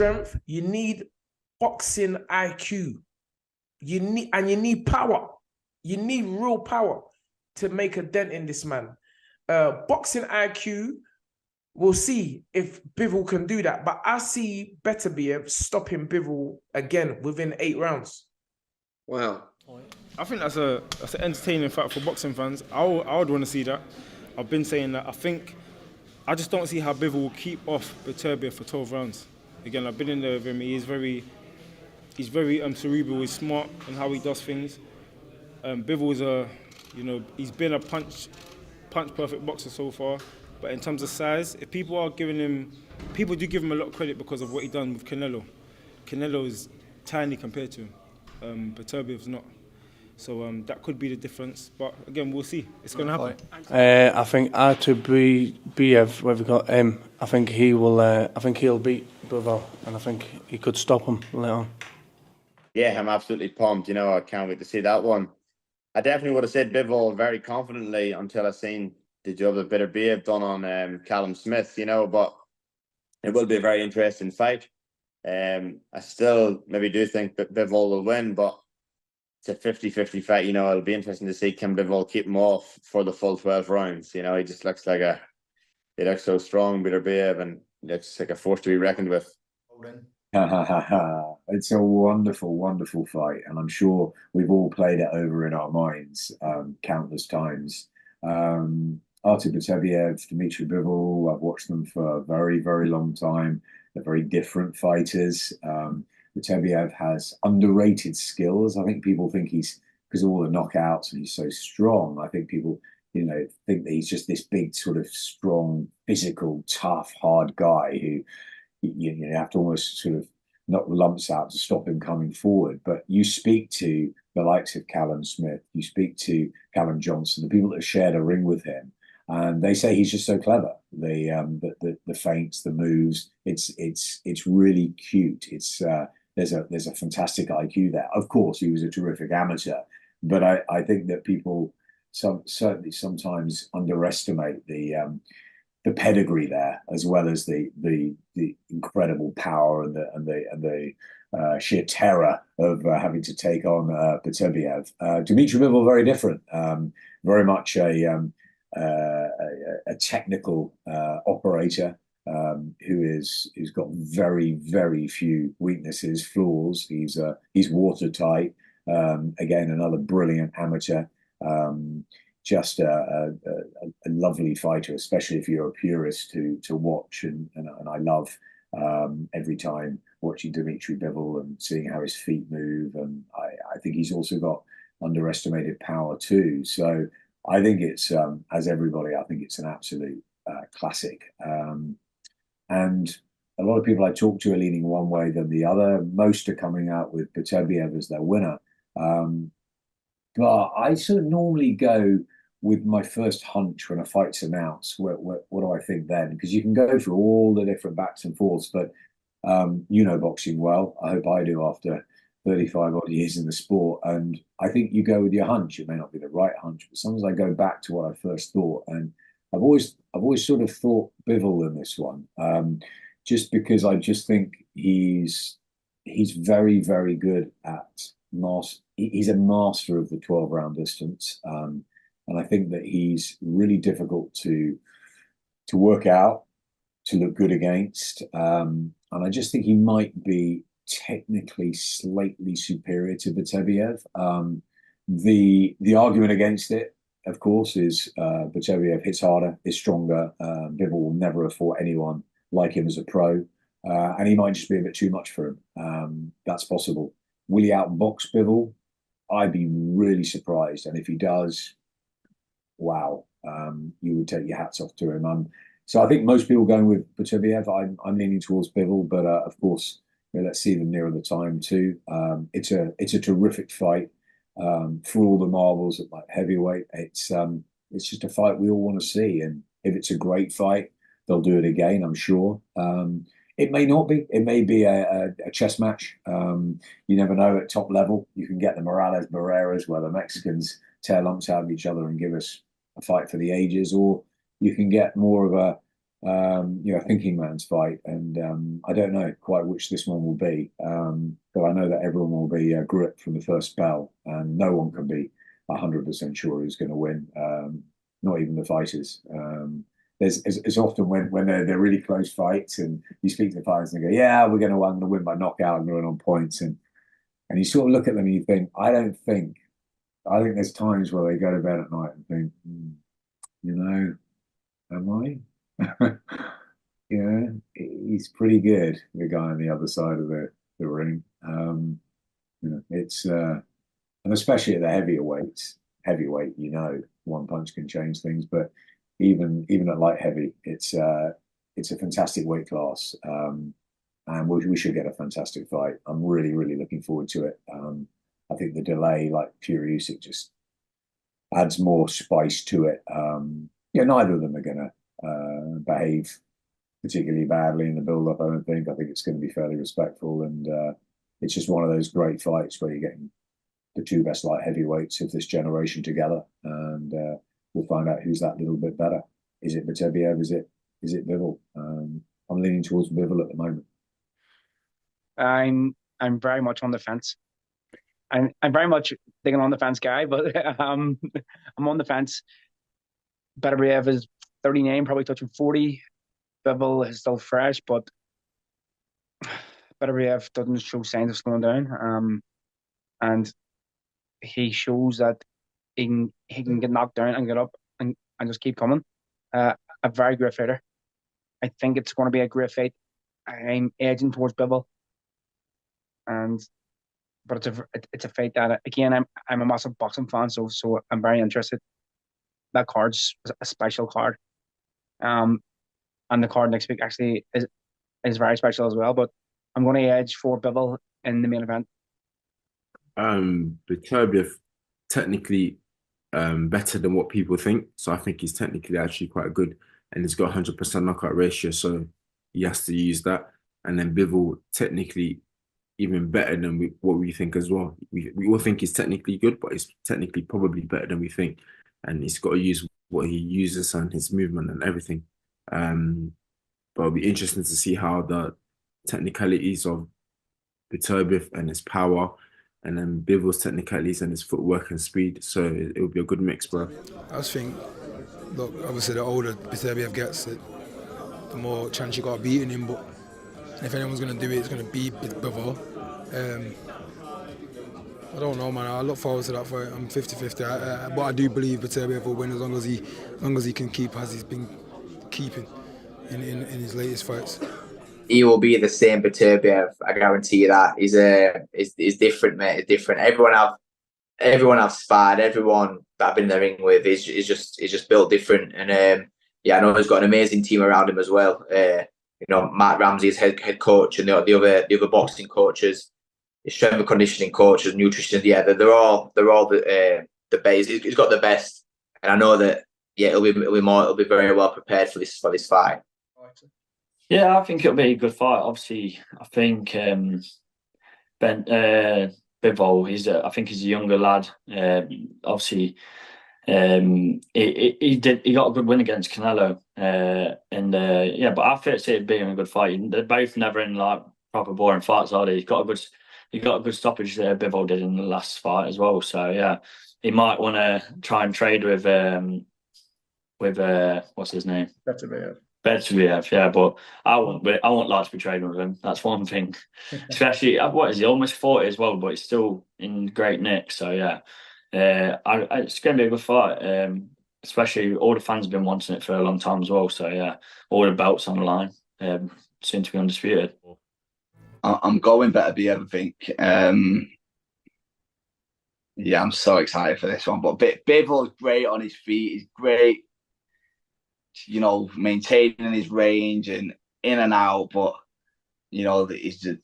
strength, you need boxing IQ. You need power. You need real power to make a dent in this man. Boxing IQ, we'll see if Bivol can do that. But I see Beterbiev stopping Bivol again within 8 rounds. Wow. I think that's an entertaining fact for boxing fans. I would want to see that. I've been saying that. I just don't see how Bivol will keep off Beterbiev for 12 rounds. Again, I've been in there with him. He's very cerebral. He's smart in how he does things. Bivol is he's been a punch perfect boxer so far. But in terms of size, if people do give him a lot of credit because of what he done with Canelo. Canelo is tiny compared to him. Beterbiev's not. So that could be the difference. But again, we'll see. It's going to happen. I think Artur Beterbiev, whatever you call him, I think he will. I think he'll beat Bivol, and I think he could stop him later on. Yeah, I'm absolutely pumped. I can't wait to see that one. I definitely would have said Bivol very confidently until I seen the job that Beterbiev done on Callum Smith, but it will be a very interesting fight. I still maybe do think that Bivol will win, but it's a 50-50 fight. It'll be interesting to see can Bivol keep him off for the full 12 rounds. He just looks like he looks so strong, Beterbiev, and looks like a force to be reckoned with. It's a wonderful, wonderful fight, and I'm sure we've all played it over in our minds countless times. Artur Beterbiev, Dmitry Bivol, I've watched them for a very, very long time. They're very different fighters. Beterbiev has underrated skills. I think people think because of all the knockouts and he's so strong, I think people, think that he's just this big sort of strong, physical, tough, hard guy who you have to almost sort of knock lumps out to stop him coming forward. But you speak to the likes of Callum Smith, you speak to Callum Johnson, the people that have shared a ring with him, and they say he's just so clever. The feints, the moves, it's really cute. There's a fantastic IQ there. Of course, he was a terrific amateur, but I think that people certainly sometimes underestimate the pedigree there, as well as the incredible power and the sheer terror of having to take on Beterbiev. Dmitry Bivol, very different, very much a technical operator who's got very, very few weaknesses, flaws. He's watertight. Again, another brilliant amateur. Just a lovely fighter, especially if you're a purist to watch, and I love every time watching Dmitry Bivol and seeing how his feet move, and I think he's also got underestimated power too. So I think it's as everybody, I think it's an absolute classic, and a lot of people I talk to are leaning one way than the other. Most are coming out with Beterbiev as their winner. But I sort of normally go with my first hunch when a fight's announced. What do I think then? Because you can go through all the different backs and forths, but boxing well. I hope I do after 35 odd years in the sport. And I think you go with your hunch. It may not be the right hunch, but sometimes I go back to what I first thought. And I've always sort of thought Bivol in this one, just because I just think he's very, very good at he's a master of the 12-round distance, and I think that he's really difficult to work out, to look good against, and I just think he might be technically slightly superior to Beterbiev. The argument against it, of course, is Beterbiev hits harder, is stronger. Bivol will never have fought anyone like him as a pro, and he might just be a bit too much for him. That's possible. Will he outbox Bivol? I'd be really surprised. And if he does, wow, you would take your hats off to him. So I think most people going with Beterbiev. I'm leaning towards Bivol, but of course, let's see them nearer the time too. It's a terrific fight for all the marvels at like heavyweight. It's just a fight we all want to see, and if it's a great fight, they'll do it again, I'm sure. It may not be. It may be a chess match. You never know. At top level, you can get the Morales Barreras, where the Mexicans tear lumps out of each other and give us a fight for the ages, or you can get more of thinking man's fight, and I don't know quite which this one will be. But I know that everyone will be gripped from the first bell, and no one can be 100% sure who's going to win. Not even the fighters. It's often when they're really close fights, and you speak to the fighters and they go, "Yeah, I'm going to win by knockout and going on points," and you sort of look at them and you think, I think there's times where they go to bed at night and think, am I? Yeah, he's pretty good, the guy on the other side of the ring. It's and especially at the heavyweight, one punch can change things. But even at light heavy, it's a fantastic weight class, and we should get a fantastic fight. I'm really, really looking forward to it. I think the delay, like Fury Usyk, just adds more spice to it. Neither of them are going to behave particularly badly in the build-up. I don't think. I think it's going to be fairly respectful, and it's just one of those great fights where you're getting the two best light heavyweights of this generation together, and we'll find out who's that little bit better. Is it Beterbiev? Is it Bivol? I'm leaning towards Bivol at the moment. I'm very much on the fence. I'm very much thinking on the fence guy, but I'm on the fence. Beterbiev is 39, probably touching 40. Bivol is still fresh, but Beterbiev doesn't show signs of slowing down. And he shows that he can get knocked down and get up and just keep coming. A very great fighter. I think it's going to be a great fight. I'm edging towards Bivol, but it's a fight that, again, I'm a massive boxing fan, so I'm very interested. That card's a special card, and the card next week actually is very special as well. But I'm going to edge for Bivol in the main event. Beterbiev technically better than what people think, so I think he's technically actually quite good, and he's got 100% knockout ratio, so he has to use that. And then Bivol technically even better than what we think as well. We all think he's technically good, but he's technically probably better than we think, and he's got to use what he uses and his movement and everything. But it'll be interesting to see how the technicalities of Beterbiev and his power, and then Bivol's technicalities and his footwork and speed. So it will be a good mix, bro. I just think, look, obviously the older Beterbiev gets, the more chance you got of beating him. But if anyone's going to do it, it's going to be Bivol. I don't know, man. I look forward to that fight. I'm 50-50. But I do believe Beterbiev will win as long as he can keep as he's been keeping in his latest fights. He will be the same Beterbiev. I guarantee you that. He's different, mate. He's different. Everyone I've sparred, everyone that I've been in the ring with is just built different. And I know he's got an amazing team around him as well. Matt Ramsey's head coach, and the other boxing coaches, his strength and conditioning coaches, nutritionists. Yeah, they're all the best. He's got the best, and I know that. Yeah, it'll be very well prepared for this fight. Yeah, I think it'll be a good fight. Obviously, I think Bivol, I think he's a younger lad. Obviously, he got a good win against Canelo, but I feel it being a good fight. They're both never in like proper boring fights, are they? He got a good stoppage there. Bivol did in the last fight as well. So yeah, he might want to try and trade with what's his name? Beterbiev, yeah, but I won't like to be trading with him. That's one thing. Especially, what is he? Almost 40 as well, but he's still in great nick. So yeah, it's going to be a good fight. Especially all the fans have been wanting it for a long time as well. So yeah, all the belts on the line. Soon to be undisputed. I'm going Beterbiev, I think. I'm so excited for this one. But Bivol's great on his feet. He's great, maintaining his range and in and out. But, it's just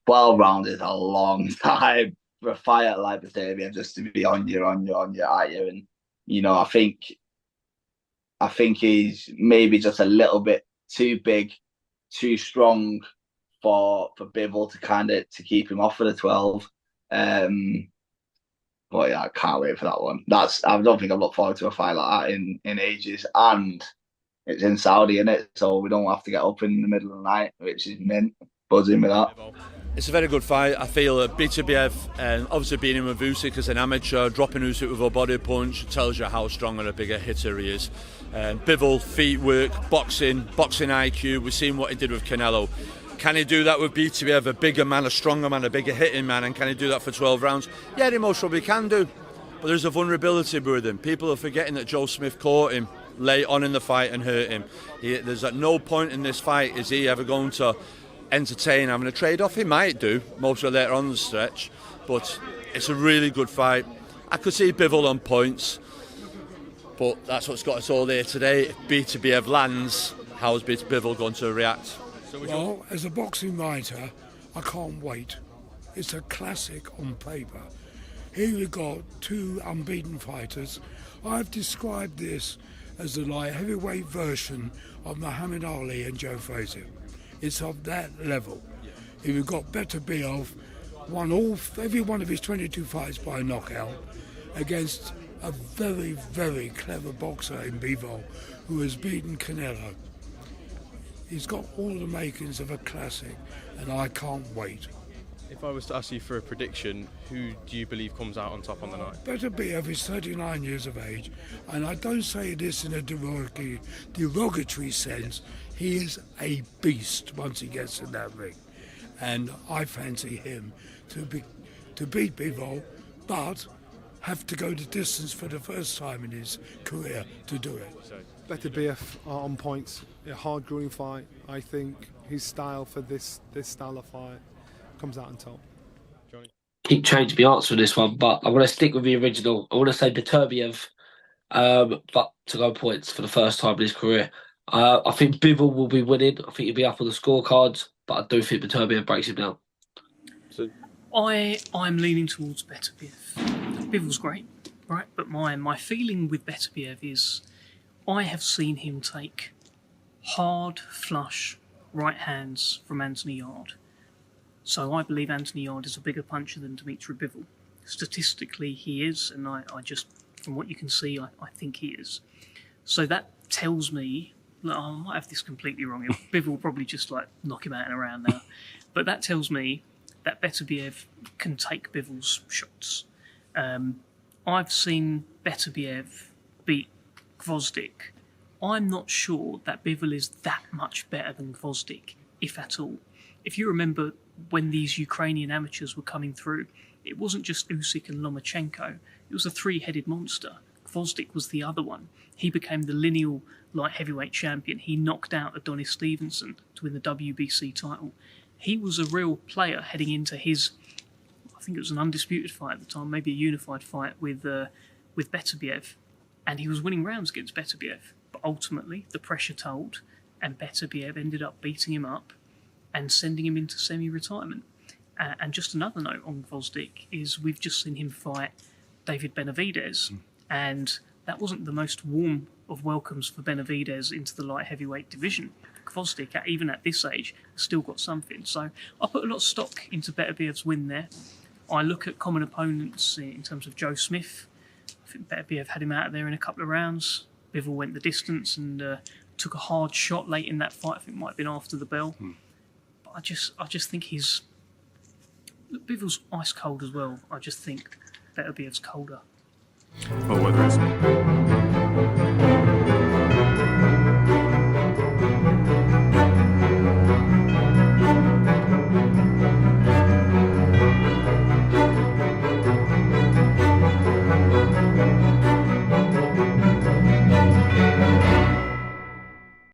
12 rounds is a long time for a fighter like Beterbiev just to be on you. And, I think he's maybe just a little bit too big, too strong for Bivol to keep him off for the 12. But yeah, I can't wait for that one. I don't think I've looked forward to a fight like that in ages. And it's in Saudi, innit? So we don't have to get up in the middle of the night, which is mint. Buzzing with that. It's a very good fight. I feel Beterbiev, obviously being in with Usyk as an amateur, dropping Usyk with a body punch tells you how strong and a bigger hitter he is. Bivol, feet work, boxing IQ. We've seen what he did with Canelo. Can he do that with Beterbiev, a bigger man, a stronger man, a bigger hitting man, and can he do that for 12 rounds? Yeah, he most probably can do. But there's a vulnerability with him. People are forgetting that Joe Smith caught him late on in the fight and hurt him. There's at no point in this fight is he ever going to entertain having a trade-off. He might do, most of it later on the stretch, but it's a really good fight. I could see Bivol on points, but that's what's got us all there today. If Beterbiev lands, how's Bivol going to react? Well, as a boxing writer, I can't wait. It's a classic on paper. Here we've got two unbeaten fighters. I've described this as the light heavyweight version of Muhammad Ali and Joe Frazier. It's of that level. If you've got Beterbiev, won every one of his 22 fights by knockout against a very, very clever boxer in Bivol who has beaten Canelo. He's got all the makings of a classic, and I can't wait. If I was to ask you for a prediction, who do you believe comes out on top on the night? Beterbiev is 39 years of age, and I don't say this in a derogatory sense. He is a beast once he gets in that ring, and I fancy him to beat Bivol, but have to go the distance for the first time in his career to do it. Beterbiev on points, a hard-growing fight. I think his style for this style of fight comes out on top. Johnny? Keep changing my answer on this one, but I want to stick with the original. I want to say Beterbiev, but to go points for the first time in his career. I think Bivol will be winning. I think he'll be up on the scorecards, but I do think Beterbiev breaks him down. So I'm leaning towards Beterbiev. Bivol's great, right? But my feeling with Beterbiev is I have seen him take hard, flush right hands from Anthony Yard. So I believe Anthony Yard is a bigger puncher than Dmitry Bivol. Statistically, he is, and I just, from what you can see, I think he is. So that tells me, look, I might have this completely wrong. Bivol will probably just knock him out and around now. But that tells me that Beterbiev can take Bivol's shots. I've seen Beterbiev beat Gvozdyk. I'm not sure that Bivol is that much better than Gvozdyk, if at all. If you remember when these Ukrainian amateurs were coming through, it wasn't just Usyk and Lomachenko. It was a three-headed monster. Gvozdyk was the other one. He became the lineal light heavyweight champion. He knocked out Adonis Stevenson to win the WBC title. He was a real player heading into his, I think it was an undisputed fight at the time, maybe a unified fight with Beterbiev. And he was winning rounds against Beterbiev. But ultimately, the pressure told, and Beterbiev ended up beating him up and sending him into semi-retirement. And just another note on Gvozdyk is we've just seen him fight David Benavidez, and that wasn't the most warm of welcomes for Benavidez into the light heavyweight division. Gvozdyk, even at this age, has still got something. So I put a lot of stock into Beterbiev's win there. I look at common opponents in terms of Joe Smith. I think Beterbiev had him out of there in a couple of rounds. Bivol went the distance and took a hard shot late in that fight. I think it might have been after the bell. But I just think he's... Look, Bivol's ice cold as well. I just think Beterbiev's colder. Oh, what